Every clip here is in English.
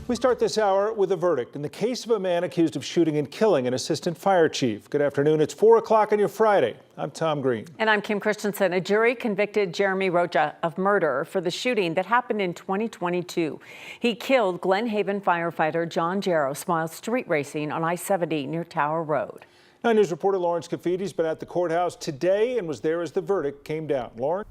We start this hour with a verdict in the case of a man accused of shooting and killing an assistant fire chief. Good afternoon. It's 4 o'clock on your Friday. I'm Tom Green. And I'm Kim Christensen. A jury convicted Jeremy Rocha of murder for the shooting that happened in 2022. He killed Glen Haven firefighter John Jaros while street racing on I-70 near Tower Road. 9 News reporter Lawrence Caffidi's been at the courthouse today and was there as the verdict came down. Lauren?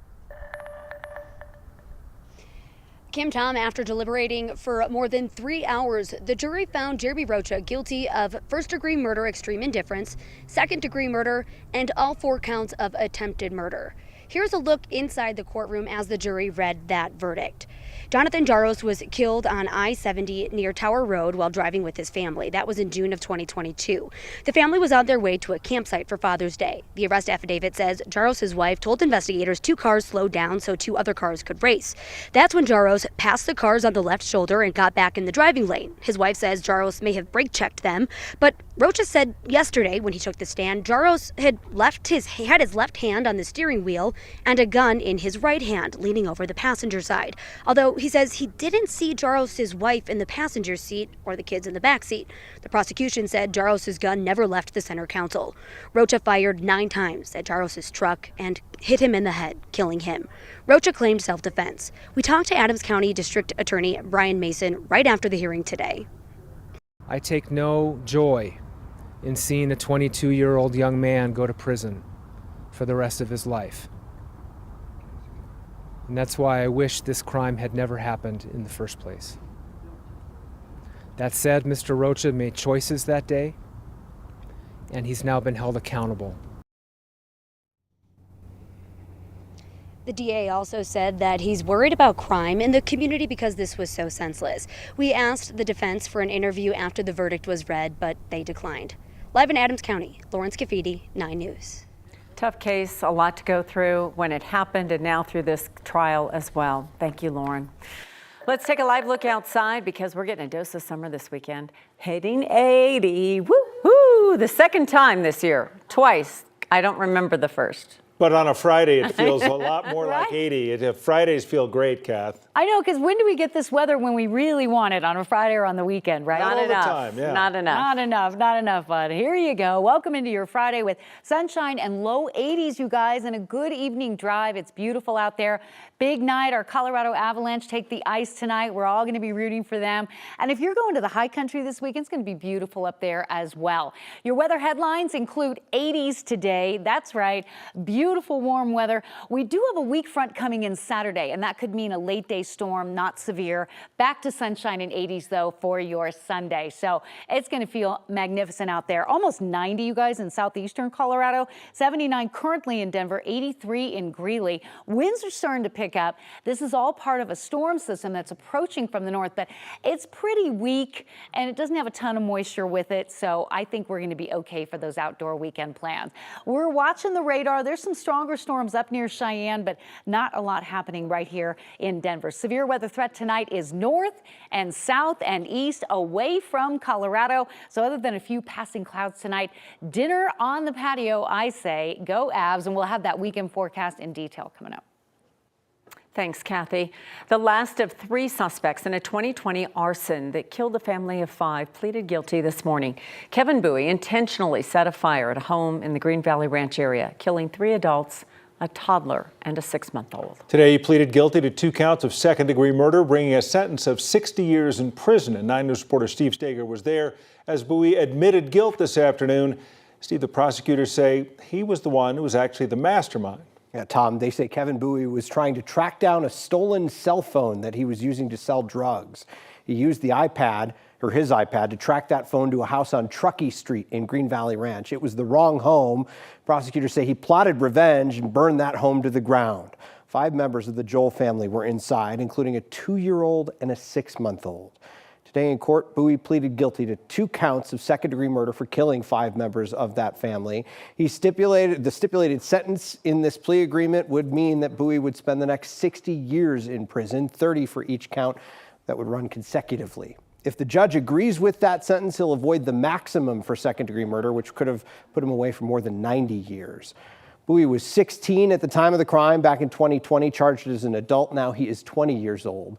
Kim, Tom, after deliberating for more than 3 hours, the jury found Jeremy Rocha guilty of first-degree murder, extreme indifference, second-degree murder, and all 4 counts of attempted murder. Here's a look inside the courtroom as the jury read that verdict. Jonathan Jaros was killed on I-70 near Tower Road while driving with his family. That was in June of 2022. The family was on their way to a campsite for Father's Day. The arrest affidavit says Jaros' wife told investigators 2 cars slowed down so 2 other cars could race. That's when Jaros passed the cars on the left shoulder and got back in the driving lane. His wife says Jaros may have brake checked them, but Rocha said yesterday when he took the stand, Jaros had his left hand on the steering wheel and a gun in his right hand, leaning over the passenger side. Although he says he didn't see Jaros' wife in the passenger seat or the kids in the back seat. The prosecution said Jaros' gun never left the center console. Rocha fired 9 times at Jaros' truck and hit him in the head, killing him. Rocha claimed self-defense. We talked to Adams County District Attorney Brian Mason right after the hearing today. I take no joy in seeing a 22-year-old young man go to prison for the rest of his life. And that's why I wish this crime had never happened in the first place. That said, Mr. Rocha made choices that day, and he's now been held accountable. The DA also said that he's worried about crime in the community because this was so senseless. We asked the defense for an interview after the verdict was read, but they declined. Live in Adams County, Lawrence Cafidi, 9 News. Tough case, a lot to go through when it happened and now through this trial as well. Thank you, Lauren. Let's take a live look outside because we're getting a dose of summer this weekend. Hitting 80, woo-hoo, the second time this year, twice. I don't remember the first. But on a Friday, it feels a lot more Right? like 80. Fridays feel great, Kath. I know, because when do we get this weather when we really want it, on a Friday or on the weekend, right? Not all the time, yeah. Not enough. Not enough, but here you go. Welcome into your Friday with sunshine and low 80s, you guys, and a good evening drive. It's beautiful out there. Big night. Our Colorado Avalanche take the ice tonight. We're all going to be rooting for them. And if you're going to the high country this weekend, it's going to be beautiful up there as well. Your weather headlines include 80s today. That's right. Beautiful warm weather. We do have a weak front coming in Saturday, and that could mean a late day storm, not severe. Back to sunshine and 80s, though, for your Sunday. So it's going to feel magnificent out there. Almost 90, you guys, in southeastern Colorado. 79 currently in Denver, 83 in Greeley. Winds are starting to pick up. This is all part of a storm system that's approaching from the north, but it's pretty weak and it doesn't have a ton of moisture with it. So I think we're going to be okay for those outdoor weekend plans. We're watching the radar. There's some stronger storms up near Cheyenne, but not a lot happening right here in Denver. Severe weather threat tonight is north and south and east away from Colorado. So other than a few passing clouds tonight, dinner on the patio, I say. Go Avs, and we'll have that weekend forecast in detail coming up. Thanks, Kathy. The last of 3 suspects in a 2020 arson that killed a family of 5 pleaded guilty this morning. Kevin Bowie intentionally set a fire at a home in the Green Valley Ranch area, killing 3 adults, a toddler, and a 6-month-old. Today, he pleaded guilty to 2 counts of second-degree murder, bringing a sentence of 60 years in prison. And 9 News reporter Steve Steger was there as Bowie admitted guilt this afternoon. Steve, the prosecutors say he was the one who was actually the mastermind. Yeah, Tom, they say Kevin Bowie was trying to track down a stolen cell phone that he was using to sell drugs. He used the iPad, or his iPad, to track that phone to a house on Truckee Street in Green Valley Ranch. It was the wrong home. Prosecutors say he plotted revenge and burned that home to the ground. 5 members of the Joel family were inside, including a 2-year-old and a 6-month-old. Today in court, Bowie pleaded guilty to 2 counts of second-degree murder for killing 5 members of that family. The stipulated sentence in this plea agreement would mean that Bowie would spend the next 60 years in prison, 30 for each count that would run consecutively. If the judge agrees with that sentence, he'll avoid the maximum for second-degree murder, which could have put him away for more than 90 years. Bowie was 16 at the time of the crime back in 2020, charged as an adult. Now he is 20 years old.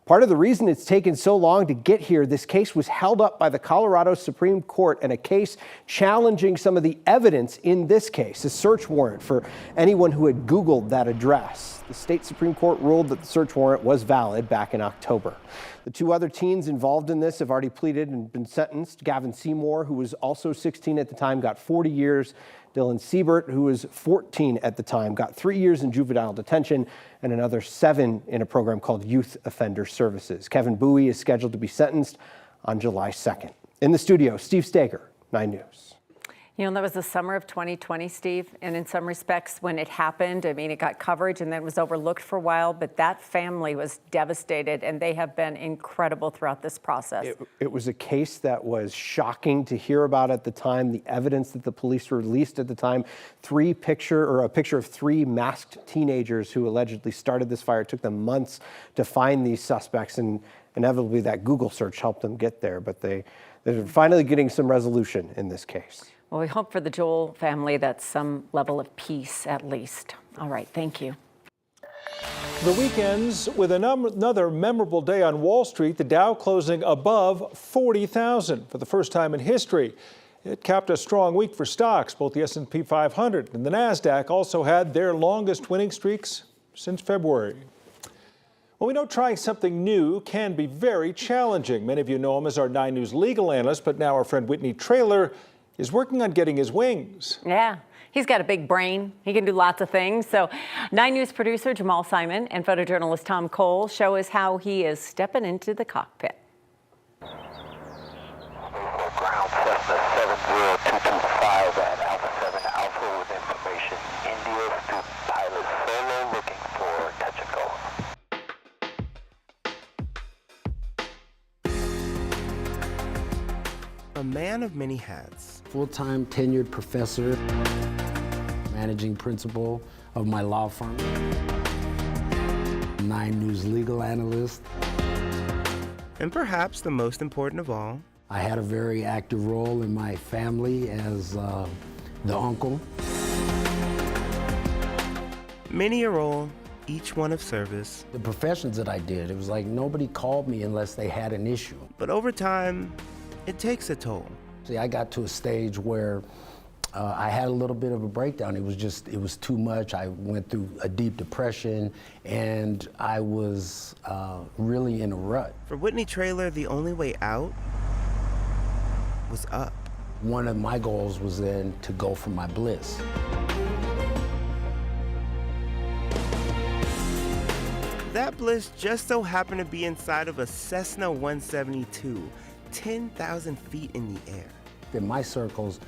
Part of the reason it's taken so long to get here, this case was held up by the Colorado Supreme Court, and a case challenging some of the evidence in this case, a search warrant for anyone who had Googled that address. The state Supreme Court ruled that the search warrant was valid back in October. The two other teens involved in this have already pleaded and been sentenced. Gavin Seymour, who was also 16 at the time, got 40 years. Dylan Siebert, who was 14 at the time, got 3 years in juvenile detention and another 7 in a program called Youth Offender Services. Kevin Bowie is scheduled to be sentenced on July 2nd. In the studio, Steve Stager, 9 News. You know, that was the summer of 2020, Steve, and in some respects when it happened, I mean, it got coverage and then it was overlooked for a while, but that family was devastated and they have been incredible throughout this process. It was a case that was shocking to hear about at the time. The evidence that the police released at the time, a picture of 3 masked teenagers who allegedly started this fire. It took them months to find these suspects, and inevitably that Google search helped them get there, but they're finally getting some resolution in this case. Well, we hope for the Joel family that's some level of peace at least. All right, thank you. The weekends with another memorable day on Wall Street, the Dow closing above 40,000 for the first time in history. It capped a strong week for stocks. Both the S&P 500 and the NASDAQ also had their longest winning streaks since February. Well, we know trying something new can be very challenging. Many of you know him as our 9 News legal analyst, but now our friend Whitney Traylor is working on getting his wings. Yeah, he's got a big brain. He can do lots of things. So 9 News producer Jamal Simon and photojournalist Tom Cole show us how he is stepping into the cockpit. Ground Cessna 70225 and Alpha 7 Alpha with information. India to pilot solo looking for touch and go. A man of many hats. Full-time tenured professor, managing principal of my law firm, 9 News legal analyst. And perhaps the most important of all, I had a very active role in my family as the uncle. many a role, each one of service. The professions that I did, it was like nobody called me unless they had an issue. But over time, it takes a toll. See, I got to a stage where I had a little bit of a breakdown. It was too much. I went through a deep depression, and I was really in a rut. For Whitney Traylor, the only way out was up. One of my goals was then to go for my bliss. That bliss just so happened to be inside of a Cessna 172, 10,000 feet in the air. In my circles,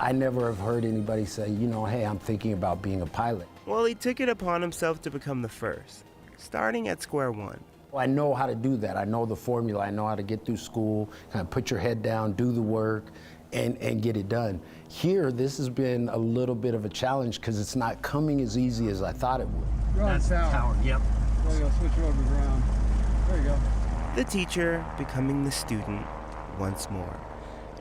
I never have heard anybody say, you know, hey, I'm thinking about being a pilot. Well, he took it upon himself to become the first, starting at square one. I know how to do that. I know the formula. I know how to get through school, kind of put your head down, do the work, and get it done. Here, this has been a little bit of a challenge because it's not coming as easy as I thought it would. That's the tower, yep. So you'll switch it over to ground. There you go. The teacher becoming the student once more,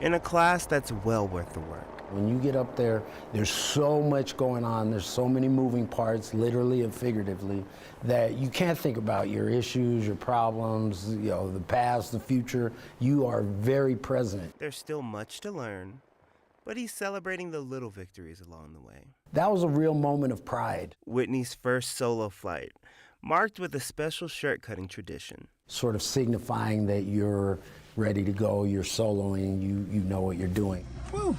in a class that's well worth the work. When you get up there, there's so much going on, there's so many moving parts, literally and figuratively, that you can't think about your issues, your problems, you know, the past, the future. You are very present. There's still much to learn, but he's celebrating the little victories along the way. That was a real moment of pride. Whitney's first solo flight, marked with a special shirt-cutting tradition. Sort of signifying that you're ready to go, you're soloing, you know what you're doing. Whew.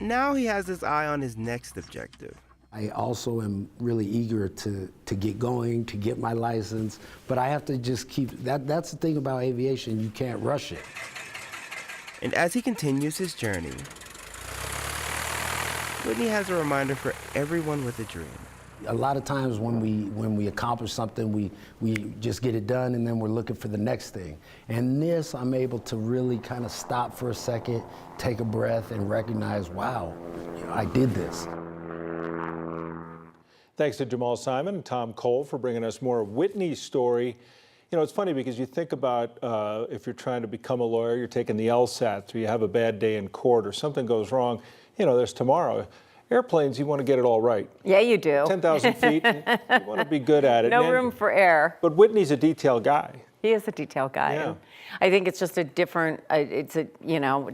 Now he has his eye on his next objective. I also am really eager to get going, to get my license, but I have to just keep, that's the thing about aviation, you can't rush it. And as he continues his journey, Whitney has a reminder for everyone with a dream. A lot of times when we accomplish something, we just get it done and then we're looking for the next thing. And this, I'm able to really kind of stop for a second, take a breath and recognize, wow, you know, I did this. Thanks to Jamal Simon and Tom Cole for bringing us more of Whitney's story. You know, it's funny because you think about if you're trying to become a lawyer, you're taking the LSAT, or you have a bad day in court or something goes wrong, you know, there's tomorrow. Airplanes, you want to get it all right. Yeah, you do. 10,000 feet, you want to be good at it. No room for error. But Whitney's a detail guy. He is a detail guy. Yeah. And I think it's just a different,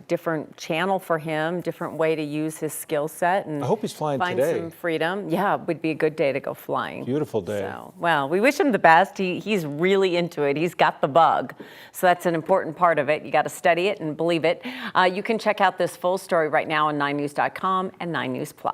different channel for him, different way to use his skill set and I hope he's flying find today. some freedom. Yeah, it would be a good day to go flying. Beautiful day. So, well, we wish him the best. He's really into it. He's got the bug. So that's an important part of it. You got to study it and believe it. You can check out this full story right now on 9news.com and 9 News Plus.